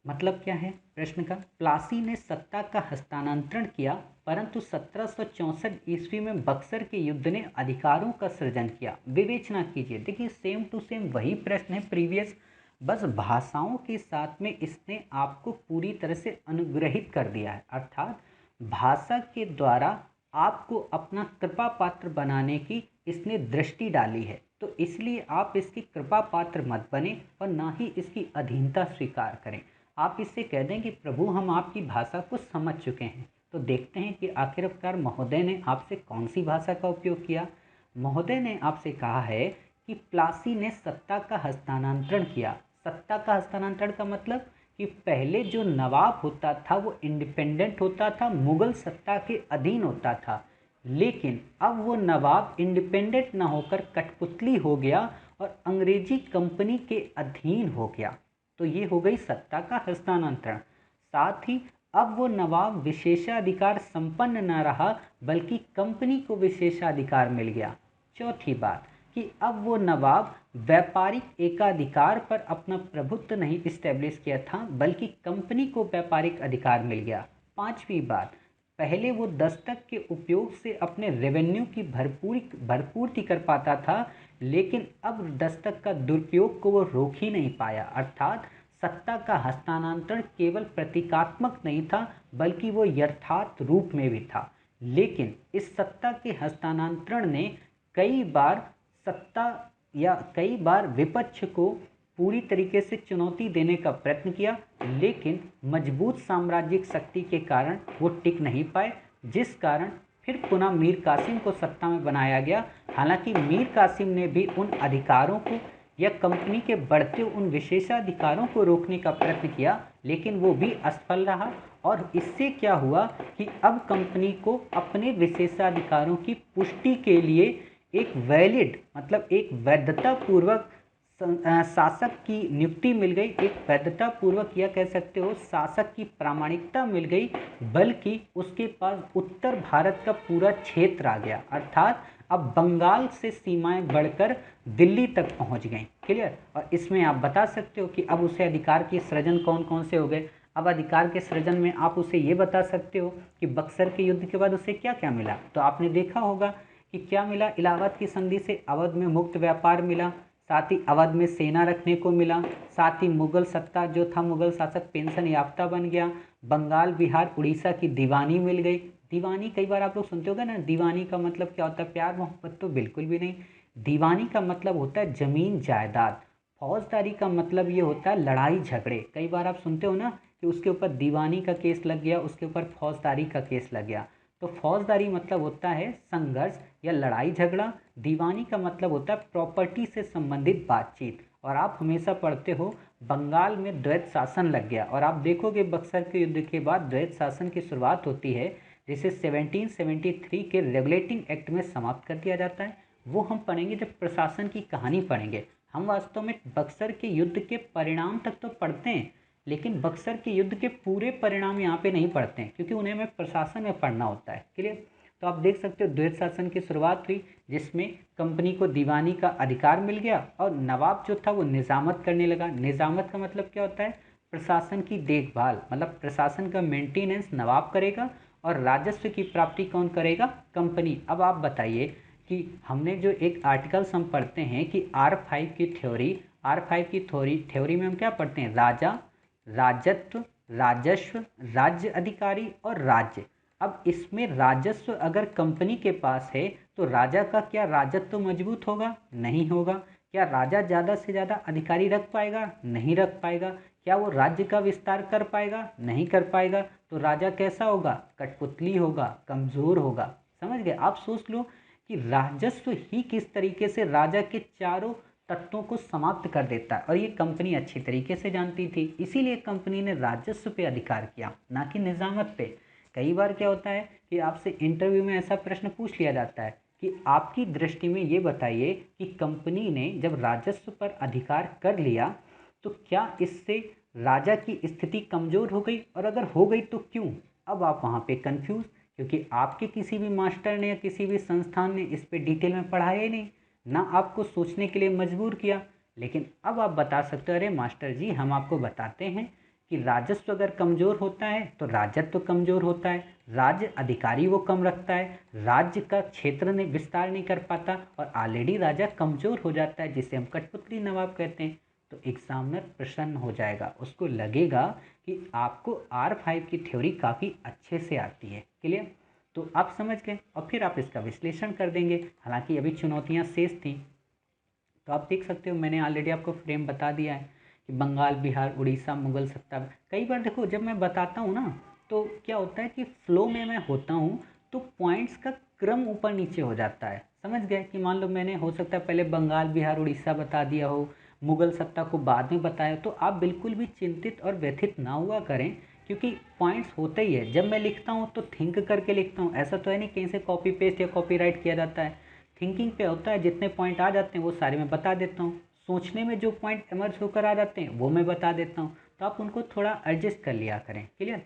मतलब क्या है प्रश्न का? प्लासी ने सत्ता का हस्तांतरण किया, परंतु 1764 ईस्वी में बक्सर के युद्ध ने अधिकारों का सृजन किया। विवेचना कीजिए। देखिए सेम टू सेम वही प्रश्न है प्रीवियस, बस भाषाओं के साथ में इसने आपको पूरी तरह से अनुग्रहित कर दिया है, अर्थात भाषा के द्वारा आपको अपना कृपा पात्र बनाने की इसने दृष्टि डाली है, तो इसलिए आप इसकी कृपा पात्र मत बने और ना ही इसकी अधीनता स्वीकार करें। आप इससे कह दें कि प्रभु हम आपकी भाषा को समझ चुके हैं। तो देखते हैं कि आखिरकार महोदय ने आपसे कौन सी भाषा का उपयोग किया। महोदय ने आपसे कहा है कि प्लासी ने सत्ता का हस्तांतरण किया। सत्ता का हस्तांतरण का मतलब कि पहले जो नवाब होता था वो इंडिपेंडेंट होता था, मुगल सत्ता के अधीन होता था, लेकिन अब वो नवाब इंडिपेंडेंट ना होकर कठपुतली हो गया और अंग्रेजी कंपनी के अधीन हो गया। तो ये हो गई सत्ता का हस्तांतरण। साथ ही अब वो नवाब विशेषाधिकार संपन्न न रहा, बल्कि कंपनी को विशेषाधिकार मिल गया। चौथी बात कि अब वो नवाब व्यापारिक एकाधिकार पर अपना प्रभुत्व नहीं इस्टेब्लिश किया था, बल्कि कंपनी को व्यापारिक अधिकार मिल गया। पांचवी बात, पहले वो दस्तक के उपयोग से अपने रेवेन्यू की भरपूर्ति कर पाता था, लेकिन अब दस्तक का दुरुपयोग को वो रोक ही नहीं पाया। अर्थात सत्ता का हस्तांतरण केवल प्रतीकात्मक नहीं था, बल्कि वो यथार्थ रूप में भी था। लेकिन इस सत्ता के हस्तांतरण ने कई बार विपक्ष को पूरी तरीके से चुनौती देने का प्रयत्न किया, लेकिन मजबूत साम्राज्यिक शक्ति के कारण वो टिक नहीं पाए, जिस कारण फिर पुनः मीर कासिम को सत्ता में बनाया गया। हालांकि मीर कासिम ने भी उन अधिकारों को या कंपनी के बढ़ते उन विशेषाधिकारों को रोकने का प्रयत्न किया, लेकिन वो भी असफल रहा। और इससे क्या हुआ कि अब कंपनी को अपने विशेषाधिकारों की पुष्टि के लिए एक वैलिड मतलब एक वैधता पूर्वक शासक की नियुक्ति मिल गई। एक वैधता पूर्वक या कह सकते हो शासक की प्रामाणिकता मिल गई, बल्कि उसके पास उत्तर भारत का पूरा क्षेत्र आ गया। अर्थात अब बंगाल से सीमाएं बढ़कर दिल्ली तक पहुंच गई। क्लियर। और इसमें आप बता सकते हो कि अब उसे अधिकार के सृजन कौन कौन से हो गए। अब अधिकार के सृजन में आप उसे ये बता सकते हो कि बक्सर के युद्ध के बाद उसे क्या क्या मिला। तो आपने देखा होगा कि क्या मिला। इलाहाबाद की संधि से अवध में मुक्त व्यापार मिला, साथ ही अवध में सेना रखने को मिला, साथ ही मुगल सत्ता जो था मुगल शासक पेंशन याफ्ता बन गया, बंगाल बिहार उड़ीसा की दीवानी मिल गई। दीवानी कई बार आप लोग सुनते होगा ना, दीवानी का मतलब क्या होता है, प्यार मोहब्बत तो बिल्कुल भी नहीं। दीवानी का मतलब होता है जमीन जायदाद। फौजदारी का मतलब ये होता है लड़ाई झगड़े। कई बार आप सुनते हो ना कि उसके ऊपर दीवानी का केस लग गया, उसके ऊपर फौजदारी का केस लग गया। तो फौजदारी मतलब होता है संघर्ष या लड़ाई झगड़ा। दीवानी का मतलब होता है प्रॉपर्टी से संबंधित बातचीत। और आप हमेशा पढ़ते हो बंगाल में द्वैत शासन लग गया, और आप देखोगे बक्सर के युद्ध के बाद द्वैत शासन की शुरुआत होती है, जिसे 1773 के रेगुलेटिंग एक्ट में समाप्त कर दिया जाता है। वो हम पढ़ेंगे जब प्रशासन की कहानी पढ़ेंगे। हम वास्तव में बक्सर के युद्ध के परिणाम तक तो पढ़ते हैं, लेकिन बक्सर के युद्ध के पूरे परिणाम यहाँ पे नहीं पढ़ते हैं, क्योंकि उन्हें हमें प्रशासन में पढ़ना होता है। क्लियर। तो आप देख सकते हो द्वैत शासन की शुरुआत हुई, जिसमें कंपनी को दीवानी का अधिकार मिल गया और नवाब जो था वो निजामत करने लगा। निजामत का मतलब क्या होता है, प्रशासन की देखभाल, मतलब प्रशासन का मेंटेनेंस नवाब करेगा और राजस्व की प्राप्ति कौन करेगा, कंपनी। अब आप बताइए कि हमने जो एक आर्टिकल्स हम पढ़ते हैं कि R5 की थ्योरी में हम क्या पढ़ते हैं, राजा, राजत्व, राजस्व, राज्य अधिकारी और राज्य। अब इसमें राजस्व अगर कंपनी के पास है तो राजा का क्या राजत्व मजबूत होगा, नहीं होगा। क्या राजा ज़्यादा से ज़्यादा अधिकारी रख पाएगा, नहीं रख पाएगा। क्या वो राज्य का विस्तार कर पाएगा, नहीं कर पाएगा। तो राजा कैसा होगा, कठपुतली होगा, कमज़ोर होगा। समझ गए। आप सोच लो कि राजस्व ही किस तरीके से राजा के चारों तत्वों को समाप्त कर देता है, और ये कंपनी अच्छी तरीके से जानती थी। इसीलिए कंपनी ने राजस्व पे अधिकार किया, ना कि निजामत पे। कई बार क्या होता है कि आपसे इंटरव्यू में ऐसा प्रश्न पूछ लिया जाता है कि आपकी दृष्टि में ये बताइए कि कंपनी ने जब राजस्व पर अधिकार कर लिया तो क्या इससे राजा की स्थिति कमजोर हो गई, और अगर हो गई तो क्यों। अब आप वहाँ पे कंफ्यूज, क्योंकि आपके किसी भी मास्टर ने या किसी भी संस्थान ने इस पे डिटेल में पढ़ाया ही नहीं, ना आपको सोचने के लिए मजबूर किया। लेकिन अब आप बता सकते हो, अरे मास्टर जी हम आपको बताते हैं कि राजस्व अगर कमजोर होता है तो राजत्व कमजोर होता है, राज्य अधिकारी वो कम रखता है, राज्य का क्षेत्र ने विस्तार नहीं कर पाता, और ऑलरेडी राजा कमजोर हो जाता है, जिसे हम कठपुतली नवाब कहते हैं। तो एग्जामिनर प्रसन्न हो जाएगा, उसको लगेगा कि आपको R5 की थ्योरी काफ़ी अच्छे से आती है। क्लियर। तो आप समझ गए और फिर आप इसका विश्लेषण कर देंगे। हालांकि अभी चुनौतियाँ शेष थी, तो आप देख सकते हो मैंने ऑलरेडी आपको फ्रेम बता दिया है कि बंगाल, बिहार, उड़ीसा, मुगल सत्ता। कई बार देखो जब मैं बताता हूँ ना तो क्या होता है कि फ्लो में मैं होता हूँ तो पॉइंट्स का क्रम ऊपर नीचे हो जाता है। समझ गए कि मान लो मैंने हो सकता है पहले बंगाल, बिहार, उड़ीसा बता दिया हो, मुगल सत्ता को बाद में बताया, तो आप बिल्कुल भी चिंतित और व्यथित ना हुआ करें, क्योंकि पॉइंट्स होते ही है। जब मैं लिखता हूँ तो थिंक करके लिखता हूँ, ऐसा तो है नहीं कहीं से कॉपी पेस्ट या कॉपीराइट किया जाता है। थिंकिंग पे होता है, जितने पॉइंट आ जाते हैं वो सारे मैं बता देता हूँ। सोचने में जो पॉइंट एमर्ज होकर आ जाते हैं वो मैं बता देता हूँ, तो आप उनको थोड़ा एडजस्ट कर लिया करें। क्लियर?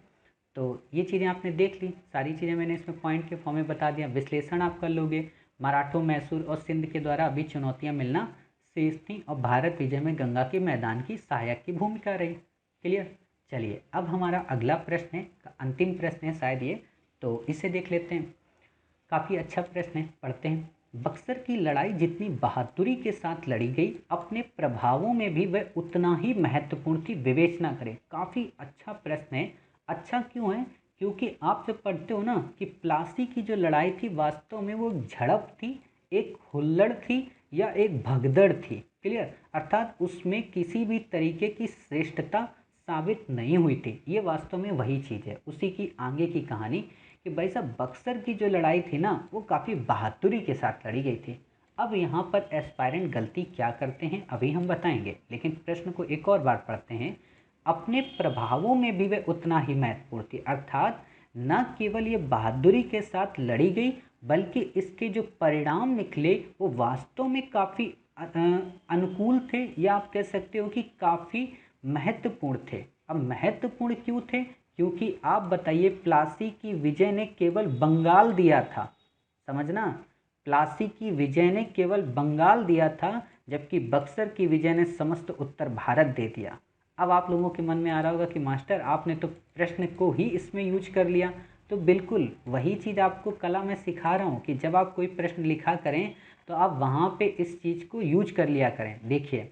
तो ये चीज़ें आपने देख ली, सारी चीज़ें मैंने इसमें पॉइंट के फॉर्म में बता दिया। विश्लेषण आप कर लोगे। मराठों, मैसूर और सिंध के द्वारा अभी चुनौतियाँ मिलना शेष थी और भारत विजय में गंगा के मैदान की सहायक की भूमिका रही। क्लियर? चलिए अब हमारा अगला प्रश्न है, अंतिम प्रश्न है शायद ये, तो इसे देख लेते हैं। काफ़ी अच्छा प्रश्न है, पढ़ते हैं। बक्सर की लड़ाई जितनी बहादुरी के साथ लड़ी गई, अपने प्रभावों में भी वह उतना ही महत्वपूर्ण थी, विवेचना करें। काफ़ी अच्छा प्रश्न है। अच्छा क्यों है? क्योंकि आप जब पढ़ते हो ना कि प्लासी की जो लड़ाई थी वास्तव में वो झड़प थी, एक हुल्लड़ थी या एक भगदड़ थी। क्लियर? अर्थात उसमें किसी भी तरीके की श्रेष्ठता साबित नहीं हुई थी। ये वास्तव में वही चीज़ है, उसी की आगे की कहानी कि भाई साहब बक्सर की जो लड़ाई थी ना वो काफ़ी बहादुरी के साथ लड़ी गई थी। अब यहाँ पर एस्पायरेंट गलती क्या करते हैं अभी हम बताएंगे, लेकिन प्रश्न को एक और बार पढ़ते हैं। अपने प्रभावों में भी वह उतना ही महत्वपूर्ण थी, अर्थात न केवल ये बहादुरी के साथ लड़ी गई बल्कि इसके जो परिणाम निकले वो वास्तव में काफ़ी अनुकूल थे, या आप कह सकते हो कि काफ़ी महत्वपूर्ण थे। अब महत्वपूर्ण क्यों थे? क्योंकि आप बताइए प्लासी की विजय ने केवल बंगाल दिया था, समझना, प्लासी की विजय ने केवल बंगाल दिया था जबकि बक्सर की विजय ने समस्त उत्तर भारत दे दिया। अब आप लोगों के मन में आ रहा होगा कि मास्टर आपने तो प्रश्न को ही इसमें यूज कर लिया। तो बिल्कुल वही चीज़ आपको कला में सिखा रहा हूँ कि जब आप कोई प्रश्न लिखा करें तो आप वहाँ पे इस चीज़ को यूज कर लिया करें। देखिए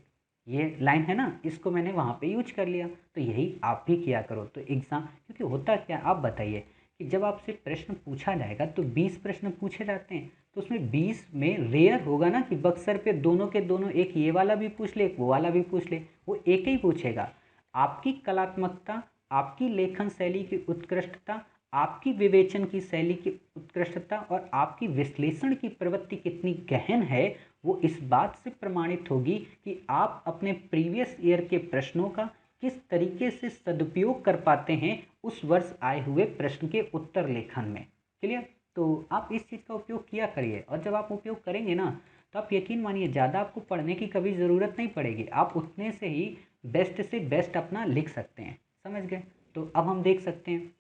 ये लाइन है ना, इसको मैंने वहाँ पे यूज कर लिया, तो यही आप भी किया करो। तो एग्ज़ाम, क्योंकि होता क्या आप बताइए कि जब आपसे प्रश्न पूछा जाएगा तो 20 प्रश्न पूछे जाते हैं, तो उसमें 20 में रेयर होगा ना कि बक्सर पे दोनों के दोनों एक ये वाला भी पूछ ले एक वो वाला भी पूछ ले, वो एक ही पूछेगा। आपकी कलात्मकता, आपकी लेखन शैली की उत्कृष्टता, आपकी विवेचन की शैली की उत्कृष्टता और आपकी विश्लेषण की प्रवृत्ति कितनी गहन है वो इस बात से प्रमाणित होगी कि आप अपने प्रीवियस ईयर के प्रश्नों का किस तरीके से सदुपयोग कर पाते हैं उस वर्ष आए हुए प्रश्न के उत्तर लेखन में। क्लियर? तो आप इस चीज़ का उपयोग किया करिए, और जब आप उपयोग करेंगे ना तो आप यकीन मानिए ज़्यादा आपको पढ़ने की कभी ज़रूरत नहीं पड़ेगी, आप उतने से ही बेस्ट से बेस्ट अपना लिख सकते हैं। समझ गए? तो अब हम देख सकते हैं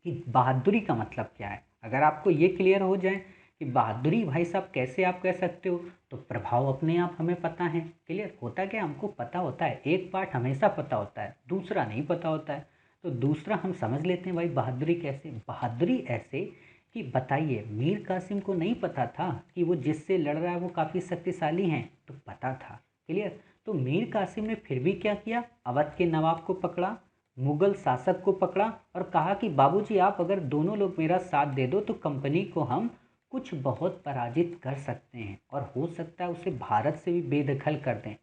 कि बहादुरी का मतलब क्या है। अगर आपको ये क्लियर हो जाए कि बहादुरी भाई साहब कैसे आप कह सकते हो, तो प्रभाव अपने आप हमें पता है। क्लियर? होता क्या, हमको पता होता है, एक पार्ट हमेशा पता होता है दूसरा नहीं पता होता है। तो दूसरा हम समझ लेते हैं भाई बहादुरी कैसे। बहादुरी ऐसे कि बताइए मीर कासिम को नहीं पता था कि वो जिससे लड़ रहा है वो काफ़ी शक्तिशाली हैं, तो पता था। क्लियर? तो मीर कासिम ने फिर भी क्या किया, अवध के नवाब को पकड़ा, मुगल शासक को पकड़ा और कहा कि बाबूजी आप अगर दोनों लोग मेरा साथ दे दो तो कंपनी को हम कुछ बहुत पराजित कर सकते हैं और हो सकता है उसे भारत से भी बेदखल कर दें।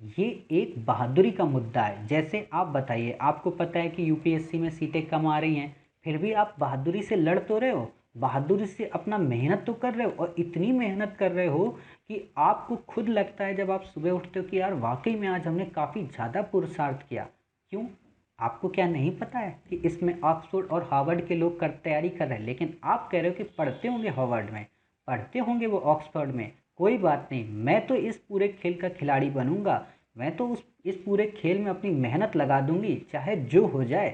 ये एक बहादुरी का मुद्दा है। जैसे आप बताइए, आपको पता है कि यूपीएससी में सीटें कम आ रही हैं, फिर भी आप बहादुरी से लड़ तो रहे हो, बहादुरी से अपना मेहनत तो कर रहे हो, और इतनी मेहनत कर रहे हो कि आपको खुद लगता है जब आप सुबह उठते हो कि यार वाकई में आज हमने काफ़ी ज़्यादा पुरुषार्थ किया। क्यों? आपको क्या नहीं पता है कि इसमें ऑक्सफोर्ड और हार्वर्ड के लोग कर तैयारी कर रहे हैं, लेकिन आप कह रहे हो कि पढ़ते होंगे हार्वर्ड में, पढ़ते होंगे वो ऑक्सफोर्ड में। कोई बात नहीं, मैं तो इस पूरे खेल का खिलाड़ी बनूंगा, मैं तो उस इस पूरे खेल में अपनी मेहनत लगा दूंगी चाहे जो हो जाए।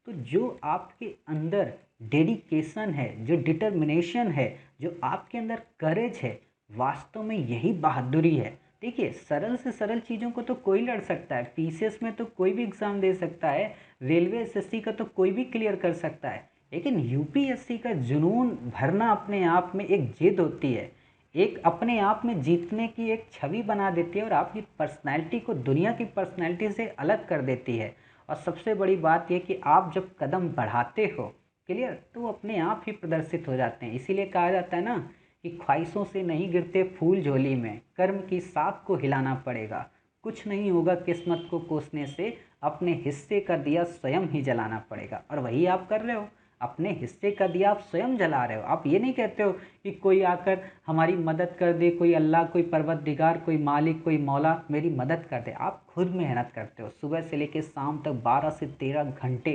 तो जो आपके अंदर डेडिकेशन है, जो डिटर्मिनेशन है, जो आपके अंदर करेज है, वास्तव में यही बहादुरी है। देखिए सरल से सरल चीज़ों को तो कोई लड़ सकता है, पीसीएस में तो कोई भी एग्ज़ाम दे सकता है, रेलवे एसएससी का तो कोई भी क्लियर कर सकता है, लेकिन यूपीएससी का जुनून भरना अपने आप में एक जिद होती है, एक अपने आप में जीतने की एक छवि बना देती है और आपकी पर्सनैलिटी को दुनिया की पर्सनैलिटी से अलग कर देती है। और सबसे बड़ी बात यह कि आप जब कदम बढ़ाते हो क्लियर। तो वो अपने आप ही प्रदर्शित हो जाते हैं। इसीलिए कहा जाता है ना कि ख्वाहिशों से नहीं गिरते फूल झोली में, कर्म की साख को हिलाना पड़ेगा। कुछ नहीं होगा किस्मत को कोसने से, अपने हिस्से का दिया स्वयं ही जलाना पड़ेगा। और वही आप कर रहे हो, अपने हिस्से का दिया आप स्वयं जला रहे हो। आप ये नहीं कहते हो कि कोई आकर हमारी मदद कर दे, कोई अल्लाह, कोई परवतदिगार, कोई मालिक, कोई मौला मेरी मदद कर दे। आप खुद मेहनत करते हो सुबह से लेकर शाम तक 12 से 13 घंटे।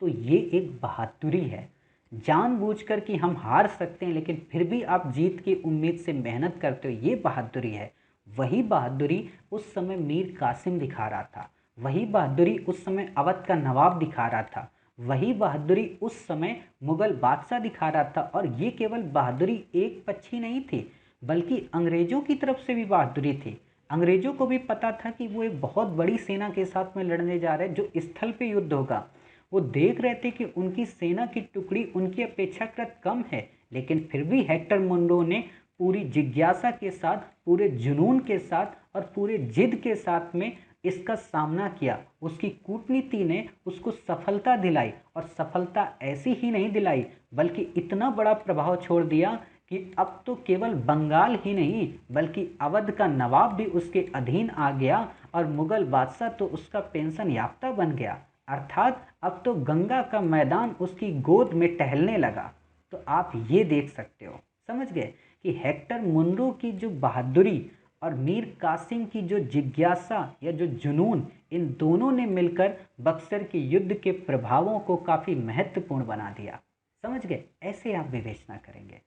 तो ये एक बहादुरी है। जानबूझकर कि हम हार सकते हैं लेकिन फिर भी आप जीत की उम्मीद से मेहनत करते हो, ये बहादुरी है। वही बहादुरी उस समय मीर कासिम दिखा रहा था, वही बहादुरी उस समय अवध का नवाब दिखा रहा था, वही बहादुरी उस समय मुगल बादशाह दिखा रहा था। और ये केवल बहादुरी एक पक्षी नहीं थी, बल्कि अंग्रेजों की तरफ से भी बहादुरी थी। अंग्रेजों को भी पता था कि वो एक बहुत बड़ी सेना के साथ में लड़ने जा रहे हैं, जो स्थल पे युद्ध होगा। वो देख रहे थे कि उनकी सेना की टुकड़ी उनकी अपेक्षाकृत कम है, लेकिन फिर भी हेक्टर मुनरो ने पूरी जिज्ञासा के साथ, पूरे जुनून के साथ और पूरे जिद के साथ में इसका सामना किया। उसकी कूटनीति ने उसको सफलता दिलाई, और सफलता ऐसी ही नहीं दिलाई बल्कि इतना बड़ा प्रभाव छोड़ दिया कि अब तो केवल बंगाल ही नहीं बल्कि अवध का नवाब भी उसके अधीन आ गया, और मुगल बादशाह तो उसका पेंशन याफ्ता बन गया। अर्थात अब तो गंगा का मैदान उसकी गोद में टहलने लगा। तो आप ये देख सकते हो, समझ गए कि हेक्टर मुनरो की जो बहादुरी और मीर कासिम की जो जिज्ञासा या जो जुनून, इन दोनों ने मिलकर बक्सर के युद्ध के प्रभावों को काफ़ी महत्वपूर्ण बना दिया। समझ गए, ऐसे आप विवेचना करेंगे।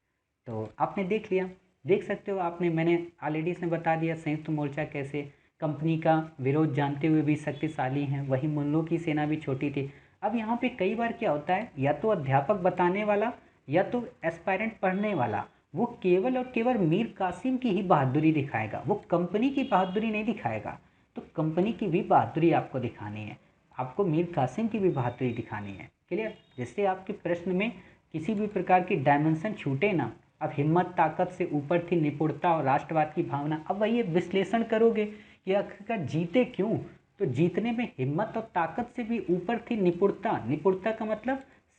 तो आपने देख लिया, देख सकते हो आपने, मैंने ऑलरेडी इसने बता दिया संयुक्त मोर्चा कैसे कंपनी का विरोध जानते हुए भी शक्तिशाली हैं, वही मुन्नो की सेना भी छोटी थी। अब यहाँ पे कई बार क्या होता है, या तो अध्यापक बताने वाला या तो एस्पायरेंट पढ़ने वाला, वो केवल और केवल मीर कासिम की ही बहादुरी दिखाएगा, वो कंपनी की बहादुरी नहीं दिखाएगा। तो कंपनी की भी बहादुरी आपको दिखानी है, आपको मीर कासिम की भी बहादुरी दिखानी है। क्लियर, जिससे आपके प्रश्न में किसी भी प्रकार की डायमेंशन छूटे ना। अब हिम्मत ताकत से ऊपर थी निपुणता और राष्ट्रवाद की भावना। अब वही विश्लेषण करोगे कि आखिरकार जीते क्यों, तो जीतने में हिम्मत और ताकत से भी ऊपर थी निपुणता। निपुणता का मतलब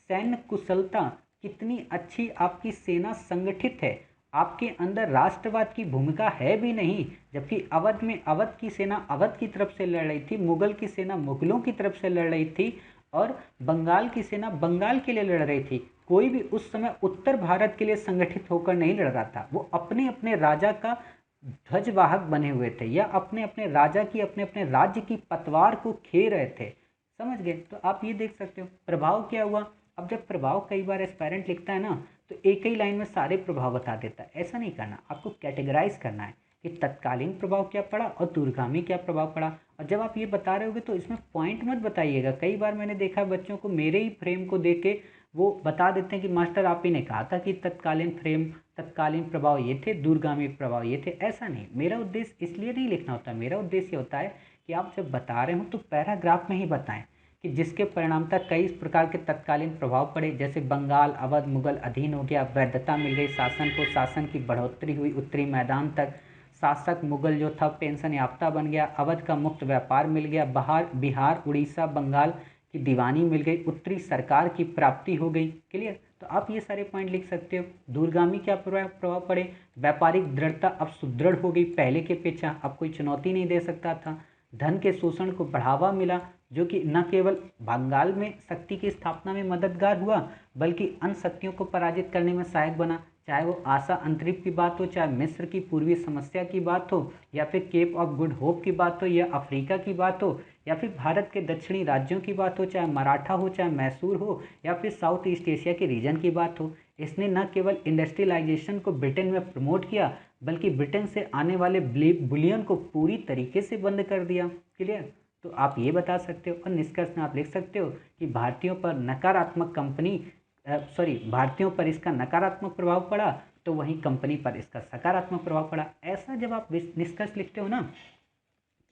सैन्य कुशलता, कितनी अच्छी आपकी सेना संगठित है, आपके अंदर राष्ट्रवाद की भूमिका है भी नहीं। जबकि अवध में अवध की सेना अवध की तरफ से लड़ रही थी, मुगल की सेना मुगलों की तरफ से लड़ रही थी, और बंगाल की सेना बंगाल के लिए लड़ रही थी। कोई भी उस समय उत्तर भारत के लिए संगठित होकर नहीं लड़ रहा था, वो अपने अपने राजा का ध्वजवाहक बने हुए थे, या अपने अपने राजा की, अपने अपने राज्य की पतवार को खे रहे थे। समझ गए, तो आप ये देख सकते हो प्रभाव क्या हुआ। अब जब प्रभाव कई बार एस्पायरेंट लिखता है ना, तो एक ही लाइन में सारे प्रभाव बता देता है। ऐसा नहीं करना, आपको कैटेगराइज करना है कि तत्कालीन प्रभाव क्या पड़ा और दूरगामी क्या प्रभाव पड़ा। और जब आप ये बता रहे होगे तो इसमें पॉइंट मत बताइएगा। कई बार मैंने देखा बच्चों को मेरे ही फ्रेम को देख के वो बता देते हैं कि मास्टर आप ही ने कहा था कि तत्कालीन प्रभाव ये थे, दूरगामी प्रभाव ये थे। ऐसा नहीं, मेरा उद्देश्य इसलिए नहीं लिखना होता। मेरा उद्देश्य होता है कि आप जब बता रहे हो तो पैराग्राफ में ही बताएं कि जिसके परिणामतः कई प्रकार के तत्कालीन प्रभाव पड़े, जैसे बंगाल अवध मुगल अधीन हो गया, वैधता मिल गई शासन को, शासन की बढ़ोतरी हुई उत्तरी मैदान तक, शासक मुगल जो था पेंशन याफ्ता बन गया, अवध का मुक्त व्यापार मिल गया, बिहार उड़ीसा बंगाल की दीवानी मिल गई, उत्तरी सरकार की प्राप्ति हो गई। क्लियर, तो आप ये सारे पॉइंट लिख सकते हो। दूरगामी क्या प्रभाव पड़े, व्यापारिक दृढ़ता अब सुदृढ़ हो गई, पहले के अपेक्षा अब कोई चुनौती नहीं दे सकता था। धन के शोषण को बढ़ावा मिला, जो कि न केवल बंगाल में शक्ति की स्थापना में मददगार हुआ बल्कि अन्य शक्तियों को पराजित करने में सहायक बना। चाहे वो आशा अंतरिप की बात हो, चाहे मिस्र की पूर्वी समस्या की बात हो, या फिर केप ऑफ गुड होप की बात हो, या अफ्रीका की बात हो, या फिर भारत के दक्षिणी राज्यों की बात हो, चाहे मराठा हो, चाहे मैसूर हो, या फिर साउथ ईस्ट एशिया के रीजन की बात हो। इसने न केवल इंडस्ट्रियलाइजेशन को ब्रिटेन में प्रमोट किया बल्कि ब्रिटेन से आने वाले बुलियन को पूरी तरीके से बंद कर दिया। क्लियर, तो आप ये बता सकते हो और निष्कर्ष में आप लिख सकते हो कि भारतीयों पर इसका नकारात्मक प्रभाव पड़ा, तो वहीं कंपनी पर इसका सकारात्मक प्रभाव पड़ा। ऐसा जब आप निष्कर्ष लिखते हो ना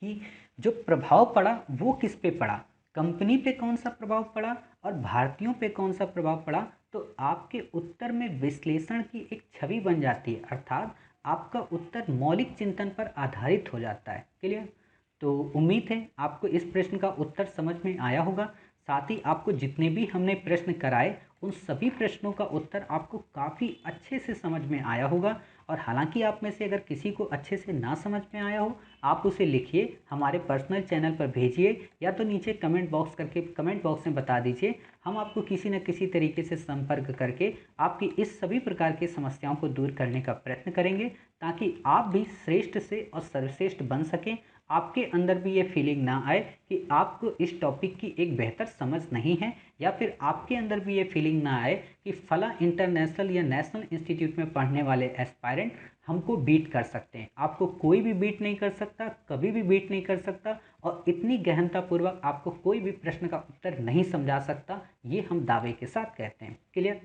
कि जो प्रभाव पड़ा वो किस पे पड़ा, कंपनी पे कौन सा प्रभाव पड़ा और भारतीयों पे कौन सा प्रभाव पड़ा, तो आपके उत्तर में विश्लेषण की एक छवि बन जाती है, अर्थात आपका उत्तर मौलिक चिंतन पर आधारित हो जाता है। क्लियर, तो उम्मीद है आपको इस प्रश्न का उत्तर समझ में आया होगा। साथ ही आपको जितने भी हमने प्रश्न कराए उन सभी प्रश्नों का उत्तर आपको काफ़ी अच्छे से समझ में आया होगा। और हालांकि आप में से अगर किसी को अच्छे से ना समझ में आया हो, आप उसे लिखिए, हमारे पर्सनल चैनल पर भेजिए, या तो नीचे कमेंट बॉक्स में बता दीजिए। हम आपको किसी न किसी तरीके से संपर्क करके आपकी इस सभी प्रकार की समस्याओं को दूर करने का प्रयत्न करेंगे, ताकि आप भी श्रेष्ठ से और सर्वश्रेष्ठ बन सकें। आपके अंदर भी ये फीलिंग ना आए कि आपको इस टॉपिक की एक बेहतर समझ नहीं है, या फिर आपके अंदर भी ये फीलिंग ना आए कि फला इंटरनेशनल या नेशनल इंस्टीट्यूट में पढ़ने वाले एस्पायरेंट हमको बीट कर सकते हैं। आपको कोई भी बीट नहीं कर सकता, कभी भी बीट नहीं कर सकता, और इतनी गहनतापूर्वक आपको कोई भी प्रश्न का उत्तर नहीं समझा सकता, ये हम दावे के साथ कहते हैं। क्लियर?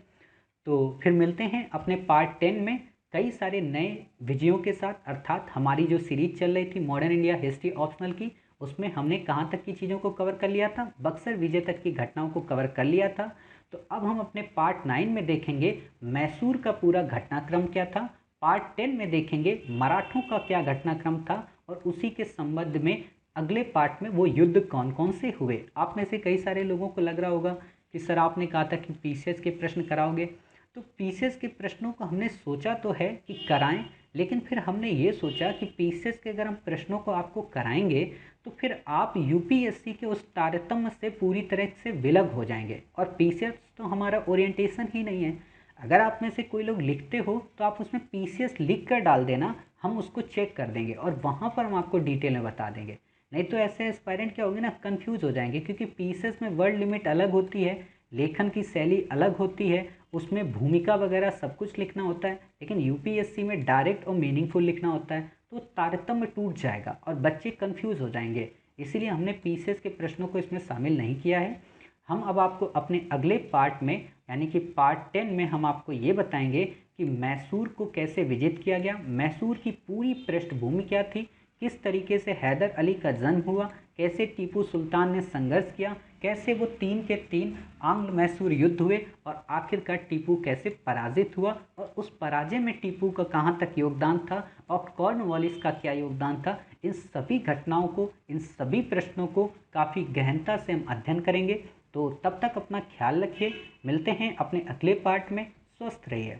तो फिर मिलते हैं अपने पार्ट 10 में कई सारे नए विजयों के साथ। अर्थात हमारी जो सीरीज चल रही थी मॉडर्न इंडिया हिस्ट्री ऑप्शनल की, उसमें हमने कहाँ तक की चीज़ों को कवर कर लिया था, बक्सर विजय तक की घटनाओं को कवर कर लिया था। तो अब हम अपने पार्ट 9 में देखेंगे मैसूर का पूरा घटनाक्रम क्या था, पार्ट 10 में देखेंगे मराठों का क्या घटनाक्रम था, और उसी के संबंध में अगले पार्ट में वो युद्ध कौन कौन से हुए। आप में से कई सारे लोगों को लग रहा होगा कि सर आपने कहा था कि पीसीएस के प्रश्न कराओगे। तो पीसीएस के प्रश्नों को हमने सोचा तो है कि कराएं, लेकिन फिर हमने ये सोचा कि पीसीएस के अगर हम प्रश्नों को आपको कराएंगे तो फिर आप यूपीएससी के उस तारतम्य से पूरी तरह से विलग हो जाएंगे, और पीसीएस तो हमारा ओरिएंटेशन ही नहीं है। अगर आप में से कोई लोग लिखते हो तो आप उसमें पीसीएस लिख कर डाल देना, हम उसको चेक कर देंगे और वहाँ पर हम आपको डिटेल में बता देंगे। नहीं तो ऐसे एस्पायरेंट क्या होंगे ना, कंफ्यूज हो जाएंगे, क्योंकि पीसीएस में वर्ड लिमिट अलग होती है, लेखन की शैली अलग होती है, उसमें भूमिका वगैरह सब कुछ लिखना होता है, लेकिन यूपीएससी में डायरेक्ट और मीनिंगफुल लिखना होता है, तो तारतम्य टूट जाएगा और बच्चे कंफ्यूज हो जाएंगे। इसीलिए हमने पीसीएस के प्रश्नों को इसमें शामिल नहीं किया है। हम अब आपको अपने अगले पार्ट में यानी कि पार्ट 10 में हम आपको ये बताएंगे कि मैसूर को कैसे विजित किया गया, मैसूर की पूरी पृष्ठभूमि क्या थी, किस तरीके से हैदर अली का जन्म हुआ, कैसे टीपू सुल्तान ने संघर्ष किया, कैसे वो 3 के 3 आंग्ल मैसूर युद्ध हुए, और आखिरकार टीपू कैसे पराजित हुआ, और उस पराजय में टीपू का कहाँ तक योगदान था और कॉर्नवालिस का क्या योगदान था। इन सभी घटनाओं को, इन सभी प्रश्नों को काफ़ी गहनता से हम अध्ययन करेंगे। तो तब तक अपना ख्याल रखिए, मिलते हैं अपने अगले पार्ट में। स्वस्थ रहिए।